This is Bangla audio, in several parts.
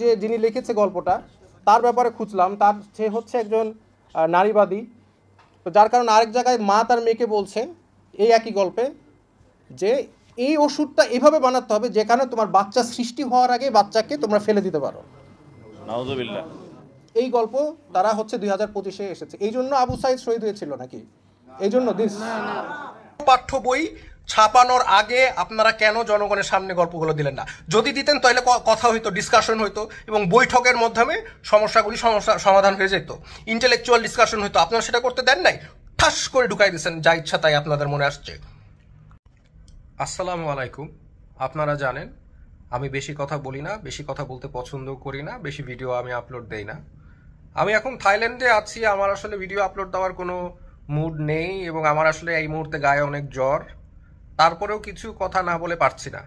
যে যিনি লিখেছে গল্পটা তার ব্যাপারে খুঁজলাম, সে হচ্ছে একজন নারীবাদী। তো যার কারণে আরেক জায়গায় মা তার মেয়েকে বলছে এই একই গল্পে যে এই ওষুধটা এভাবে বানাতে হবে যেখানে তোমার বাচ্চা সৃষ্টি হওয়ার আগে বাচ্চাকে তোমরা ফেলে দিতে পারো। নাউজুবিল্লাহ। এই গল্প তারা হচ্ছে 2025-এ এসেছে। এই জন্য আবু সাইদ শহীদ হয়েছিল নাকি? এই জন্য পাঠ্য বই ছাপানোর আগে আপনারা কেন জনগণের সামনে গল্পগুলো দিলেন না? যদি দিতেন তাহলে কথা হইতো, ডিসকাশন হইতো এবং বৈঠকের মাধ্যমে সমস্যাগুলি সমাধান হয়ে যেত, ইন্টেলেকচুয়াল ডিসকাশন হইতো। আপনারা সেটা করতে দেন নাই, ঠাস করে ঢুকাই দিয়েছেন যা ইচ্ছা তাই আপনাদের মনে আসছে। আসসালামু আলাইকুম। আপনারা জানেন আমি বেশি কথা বলি না, বেশি কথা বলতে পছন্দ করি না, বেশি ভিডিও আমি আপলোড দেই না। আমি এখন থাইল্যান্ডে আছি, আমার আসলে ভিডিও আপলোড দেওয়ার কোনো মুড নেই এবং আমার আসলে এই মুহূর্তে গায়ে অনেক জ্বর, তারপরেও কিছু কথা না বলে পারছি না।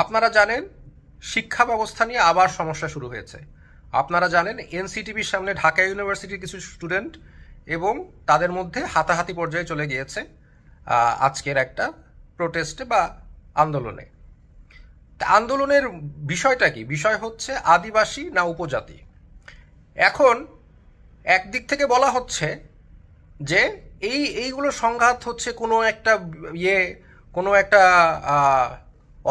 আপনারা জানেন শিক্ষা ব্যবস্থা নিয়ে আবার সমস্যা শুরু হয়েছে। আপনারা জানেন এনসিটিভির সামনে ঢাকা ইউনিভার্সিটির কিছু স্টুডেন্ট এবং তাদের মধ্যে হাতাহাতি পর্যায়ে চলে গিয়েছে আজকের একটা প্রোটেস্টে বা আন্দোলনে। আন্দোলনের বিষয়টা কি? বিষয় হচ্ছে আদিবাসী না উপজাতি। এখন একদিক থেকে বলা হচ্ছে যে এইগুলো সংঘাত হচ্ছে কোনো একটা কোনো একটা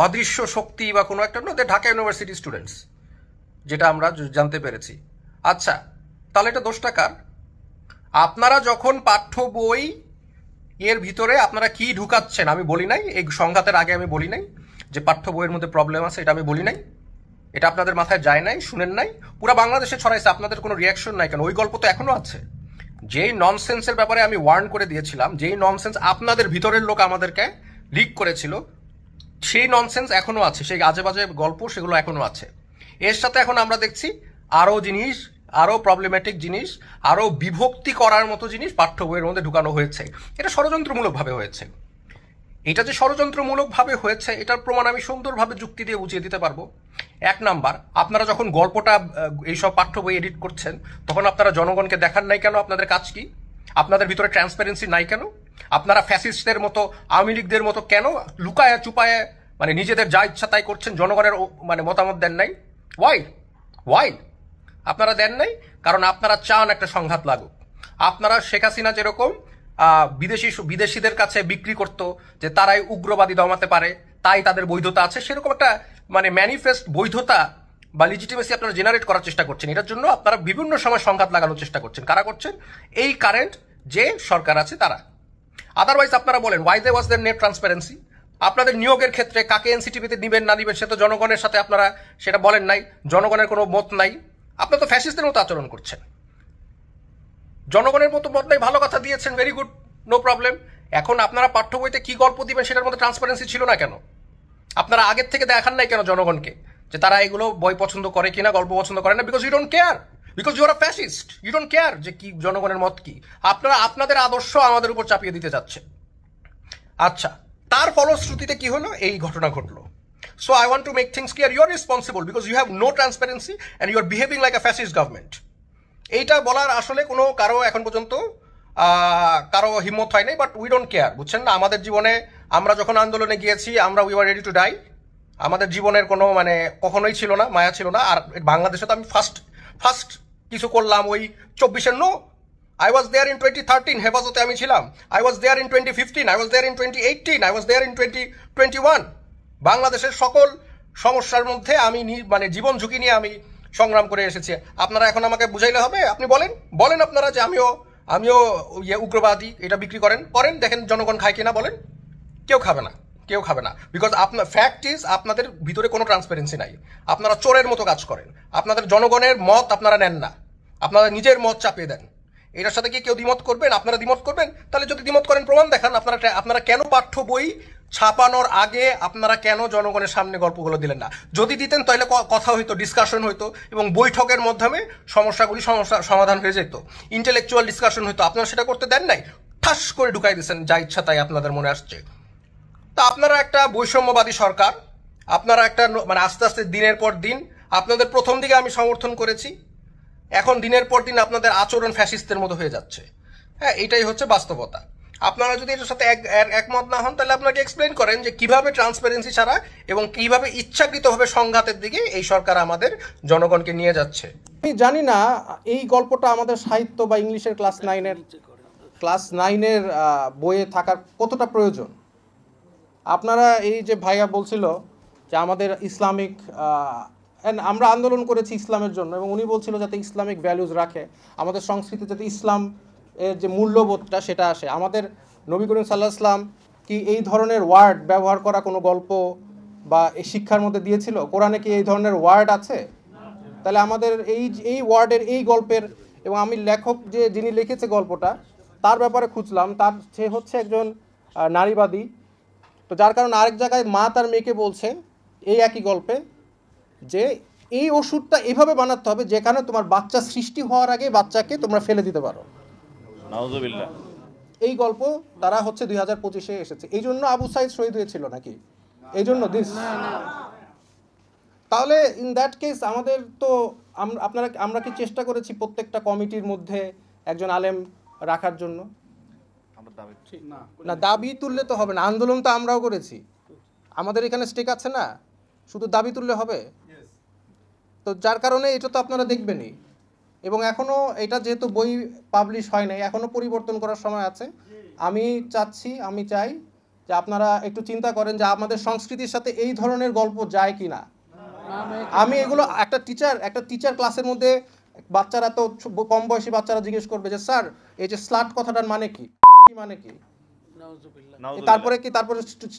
অদৃশ্য শক্তি বা কোনো একটা নয়, ঢাকা ইউনিভার্সিটি স্টুডেন্টস, যেটা আমরা জানতে পেরেছি। আচ্ছা, তাহলে এটা দোষটা কার? আপনারা যখন পাঠ্য বই এর ভিতরে আপনারা কি ঢুকাচ্ছেন আমি বলি নাই, এই সংঘাতের আগে আমি বলি নাই যে পাঠ্য বইয়ের মধ্যে প্রবলেম আছে, এটা আমি বলি নাই, এটা আপনাদের মাথায় যায় নাই, শুনেন নাই, পুরো বাংলাদেশে ছড়াইছে, আপনাদের কোনো রিয়াকশন নাই কেন? ওই গল্প তো এখনো আছে। যেই ননসেন্সের ব্যাপারে আমি ওয়ার্ন করে দিয়েছিলাম, যেই ননসেন্স আপনাদের ভিতরের লোক আমাদেরকে লিক করেছিল, সেই ননসেন্স এখনো আছে, সেই আজে বাজে গল্প সেগুলো এখনো আছে। এর সাথে এখন আমরা দেখছি আরো জিনিস, আরো প্রবলেম্যাটিক জিনিস, আরো বিভক্তি করার মতো জিনিস পাঠ্য বইয়ের মধ্যে ঢুকানো হয়েছে। এটা ষড়যন্ত্রমূলকভাবে হয়েছে। এটা যে ষড়যন্ত্রমূলকভাবে হয়েছে এটার প্রমাণ আমি সুন্দরভাবে যুক্তি দিয়ে বুঝিয়ে দিতে পারবো। এক নাম্বার, আপনারা যখন গল্পটা এইসব পাঠ্য বই এডিট করছেন তখন আপনারা জনগণকে দেখান নাই কেন আপনাদের কাজ কি? আপনাদের ভিতরে ট্রান্সপারেন্সি নাই কেন? আপনারা ফ্যাসিস্টদের মতো, আওয়ামী লীগদের মতো কেন লুকায় চুপায় মানে নিজেদের যা ইচ্ছা তাই করছেন? জনগণের মানে মতামত দেন নাই। ওয়াই আপনারা দেন নাই? কারণ আপনারা চান একটা সংঘাত লাগুক। আপনারা শেখ হাসিনা যেরকম বিদেশিদের কাছে বিক্রি করতো যে তারাই উগ্রবাদী দমাতে পারে, তাই তাদের বৈধতা আছে, সেরকম একটা মানে ম্যানিফেস্ট বৈধতা বা লিজিটিমেসি আপনারা জেনারেট করার চেষ্টা করছেন। এটার জন্য আপনারা বিভিন্ন সময় সংঘাত লাগানোর চেষ্টা করছেন। কারা করছেন? এই কারেন্ট যে সরকার আছে তারা। আদারওয়াইজ আপনারা বলেন why they was there net transparency? আপনাদের নিয়োগের ক্ষেত্রে কাকে এনসিটিভিতে দিবেন না দিবেন সে তো জনগণের সাথে আপনারা সেটা বলেন নাই, জনগণের কোনো মত নাই। আপনারা তো ফ্যাসিস্টদের মতো আচরণ করছেন। জনগণের মতো মত নাই, ভালো কথা দিয়েছেন, ভেরি গুড, নো প্রবলেম। এখন আপনারা পাঠ্য বইতে কি গল্প দিবেন সেটার মধ্যে ট্রান্সপারেন্সি ছিল না কেন? আপনারা আগের থেকে দেখান নাই কেন জনগণকে যে তারা এগুলো বই পছন্দ করে কিনা, গল্প পছন্দ করে না? Because you don't care, because you are a fascist, you don't care যে কি জনগণের মত কি। আপনারা আপনাদের আদর্শ আমাদের উপর চাপিয়ে দিতে যাচ্ছে। আচ্ছা, তার ফলশ্রুতিতে কি হলো? এই ঘটনা ঘটলো। So I want to make things clear, you are responsible because you have no transparency and you are behaving like a fascist government. এইটা বলার আসলে কোনো কারো এখন পর্যন্ত কারো হিম্মত হয় নাই, বাট উই ডোন্ট কেয়ার, বুঝছেন না? আমাদের জীবনে আমরা যখন আন্দোলনে গিয়েছি আমরা we are ready to die. আমাদের জীবনের কোনো মানে কখনোই ছিল না, মায়া ছিল না। আর বাংলাদেশে তো আমি ফার্স্ট কিছু করলাম ওই 24-এর no. I was there in 2013, হেফাজতে আমি ছিলাম। I was there in 2015, I was there in 2018, I was there in 2021। বাংলাদেশের সকল সমস্যার মধ্যে আমি মানে জীবন ঝুঁকি নিয়ে আমি সংগ্রাম করে এসেছি। আপনারা এখন আমাকে বুঝাইলে হবে? আপনি বলেন আপনারা যে আমিও উগ্রবাদী, এটা বিক্রি করেন, দেখেন জনগণ খায় কিনা, বলেন। কেউ খাবে না বিকজ আপনার ফ্যাক্ট ইজ আপনাদের ভিতরে কোনো ট্রান্সপারেন্সি নাই। আপনারা চোরের মতো কাজ করেন। আপনাদের জনগণের মত আপনারা নেন না, আপনারা নিজের মত চাপিয়ে দেন। এটার সাথে কি কেউ দ্বিমত করবেন? আপনারা দ্বিমত করবেন? তাহলে যদি দ্বিমত করেন প্রমাণ দেখান। আপনারা কেন পাঠ্য বই ছাপানোর আগে আপনারা কেন জনগণের সামনে গল্পগুলো দিলেন না? যদি দিতেন তাহলে কথা হইতো, ডিসকাশন হইতো এবং বৈঠকের মাধ্যমে সমস্যাগুলি সমাধান হয়ে যেত, ইন্টেলেকচুয়াল ডিসকাশন হইতো। আপনারা সেটা করতে দেন নাই, ঠাস করে ঢুকাই দিয়েছেন যা ইচ্ছা তাই আপনাদের মনে আসছে। তা আপনারা একটা বৈষম্যবাদী সরকার, আপনারা একটা মানে আস্তে আস্তে দিনের পর দিন, আপনাদের প্রথম দিকে আমি সমর্থন করেছি, এখন দিনের পর দিন আপনাদের আচরণ ফ্যাসিস্টদের মতো হয়ে যাচ্ছে। হ্যাঁ, এটাই হচ্ছে বাস্তবতা। আপনারা যদি এটার সাথে একমত না হন তাহলে আপনাকে এক্সপ্লেইন করেন যে কিভাবে ট্রান্সপারেন্সি ছাড়া এবং কিভাবে ইচ্ছাকৃতভাবে সংঘাতের দিকে এই সরকার আমাদের জনগণকে নিয়ে যাচ্ছে। আমি জানি না এই গল্পটা আমাদের সাহিত্য বা ইংলিশের ক্লাস নাইনের বইয়ে থাকার কতটা প্রয়োজন। আপনারা এই যে ভাইয়া বলছিল যে আমাদের ইসলামিক আমরা আন্দোলন করেছি ইসলামের জন্য, এবং উনি বলছিল যাতে ইসলামিক ভ্যালুজ রাখে, আমাদের সংস্কৃতি যাতে ইসলাম এর যে মূল্যবোধটা সেটা আসে। আমাদের নবী করিম সাল্লাল্লাহু আলাইহি ওয়াসাল্লাম কি এই ধরনের ওয়ার্ড ব্যবহার করা কোনো গল্প বা এই শিক্ষার মধ্যে দিয়েছিল? কোরআনে কি এই ধরনের ওয়ার্ড আছে? তাহলে আমাদের এই ওয়ার্ডের এই গল্পের, এবং আমি লেখক যিনি লিখেছে গল্পটা তার ব্যাপারে খুঁজলাম, সে হচ্ছে একজন নারীবাদী। তো যার কারণে আরেক জায়গায় মা তার মেয়েকে বলছে এই একই গল্পে যে এই ওষুধটা এভাবে বানাতে হবে যেখানে তোমার বাচ্চা সৃষ্টি হওয়ার আগে বাচ্চাকে তোমরা ফেলে দিতে পারো। নাউজুবিল্লাহ। এই গল্প তারা হচ্ছে 2025-এ এসেছে। এই জন্য আবু সাইদ শহীদ হয়েছিল নাকি? এই জন্য তাহলে ইন দ্যাট কেস আমাদের তো আমরা কি চেষ্টা করেছি প্রত্যেকটা কমিটির মধ্যে একজন আলেম রাখার জন্য? না, দাবি তুললে তো হবে না, আন্দোলন তো আমরাও করেছি। আমাদের এখানে স্টেক আছে না, শুধু দাবি তুললে হবে? তো যার কারণে এটা তো আপনারা দেখবেনই। এবং এখনও এটা যেহেতু বই পাবলিশ হয় নাই, এখনও পরিবর্তন করার সময় আছে। আমি চাই যে আপনারা একটু চিন্তা করেন যে আমাদের সংস্কৃতির সাথে এই ধরনের গল্প যায় কি না। আমি এগুলো একটা টিচার ক্লাসের মধ্যে বাচ্চারা তো কম বয়সী বাচ্চারা জিজ্ঞেস করবে যে স্যার এই যে স্লাট কথাটার মানে কি মানে কি, তারপরে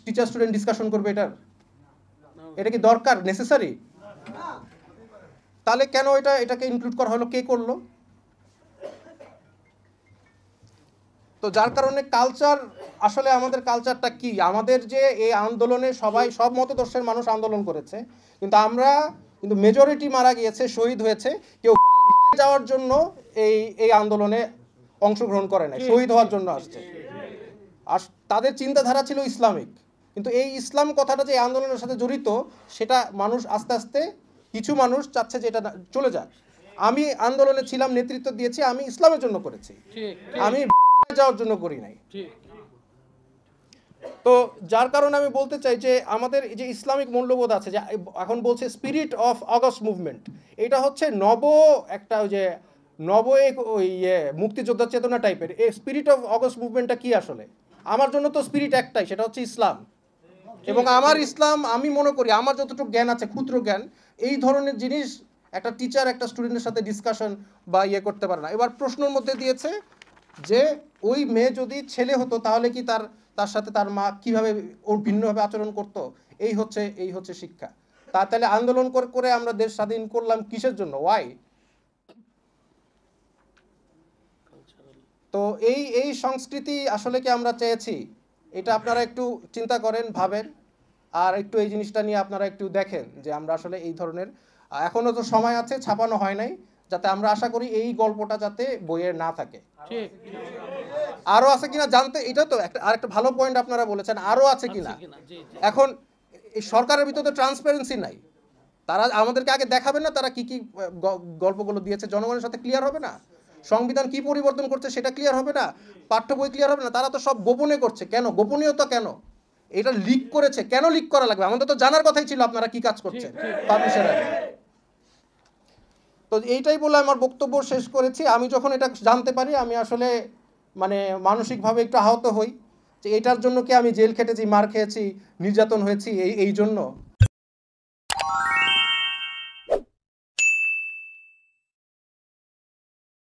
টিচার স্টুডেন্ট ডিসকাশন করবে এটা কি দরকার, নেসেসারি? তাহলে কেন এটাকে ইনক্লুড করা হলো, কে করলো? তো যার কারণে কালচার, আসলে আমাদের কালচারটা কি? আমাদের যে এই আন্দোলনে সব মতদর্শের মানুষ আন্দোলন করেছে, কিন্তু মেজরিটি মারা গিয়েছে, শহীদ হয়েছে। কেউ যাওয়ার জন্য এই আন্দোলনে অংশগ্রহণ করে না, শহীদ হওয়ার জন্য আসছে। আর তাদের চিন্তাধারা ছিল ইসলামিক, কিন্তু এই ইসলাম কথাটা যে আন্দোলনের সাথে জড়িত সেটা মানুষ আস্তে আস্তে, কিছু মানুষ চাচ্ছে যে এটা চলে যাক। আমি আন্দোলনে ছিলাম, নেতৃত্ব দিয়েছি, আমি ইসলামের জন্য করেছি, আমি যাওয়ার জন্য করি নাই। তো যার কারণে আমি বলতে চাই যে আমাদের যে ইসলামিক মূল্যবোধ আছে, যে এখন বলছে স্পিরিট অফ অগস্ট মুভমেন্ট, এটা হচ্ছে মুক্তিযোদ্ধা চেতনা টাইপের। এই স্পিরিট অফ অগস্ট মুভমেন্টটা কি আসলে? আমার জন্য তো স্পিরিট একটাই, সেটা হচ্ছে ইসলাম। এবং আমার ইসলাম, আমি মনে করি আমার যতটুকু জ্ঞান আছে, ক্ষুদ্র জ্ঞান, এই ধরনের জিনিস একটা টিচার একটা স্টুডেন্টের সাথে ডিসকাশন বা করতে পারে না। এবার প্রশ্নের মধ্যে দিয়েছে যে ওই মেয়ে যদি ছেলে হতো তাহলে কি তার সাথে তার মা কিভাবে ওর ভিন্নভাবে আচরণ করতো? এই হচ্ছে শিক্ষা। তাহলে আন্দোলন করে আমরা দেশ স্বাধীন করলাম কিসের জন্য? ওয়াই? তো এই সংস্কৃতি আসলে কি আমরা চেয়েছি? এটা আপনারা একটু চিন্তা করেন, ভাবেন, আর একটু এই জিনিসটা নিয়ে আপনারা একটু দেখেন যে আমরা আসলে এই ধরনের, এখনো তো সময় আছে, ছাপানো হয় নাই, যাতে আমরা আশা করি এই গল্পটা যাতে বইয়ে না থাকে। আরো আছে কিনা জানতে, এটা তো আরেকটা ভালো পয়েন্ট আপনারা বলেছেন, আরো আছে কিনা। এখন এই সরকারের ভিতরে তো ট্রান্সপারেন্সি নাই, তারা আমাদেরকে আগে দেখাবে না তারা কি গল্পগুলো দিয়েছে, জনগণের সাথে ক্লিয়ার হবে না? সংবিধান কি পরিবর্তন করছে সেটা ক্লিয়ার হবে না? পাঠ্য বই ক্লিয়ার হবে না? তারা তো সব গোপনে করছে। কেন গোপনীয়তা? কেন এটা লিক করেছে? কেন লিক করা লাগবে? আমাদের তো জানার কথাই ছিল আপনারা কি কাজ করছেন পাবলিশার। তো এইটাই বলে আমার বক্তব্য শেষ করেছি। আমি যখন এটা জানতে পারি আমি আসলে মানসিকভাবে একটু আহত হই যে এটার জন্য কি আমি জেল খেটেছি, মার খেয়েছি, নির্যাতন হয়েছি এই জন্য?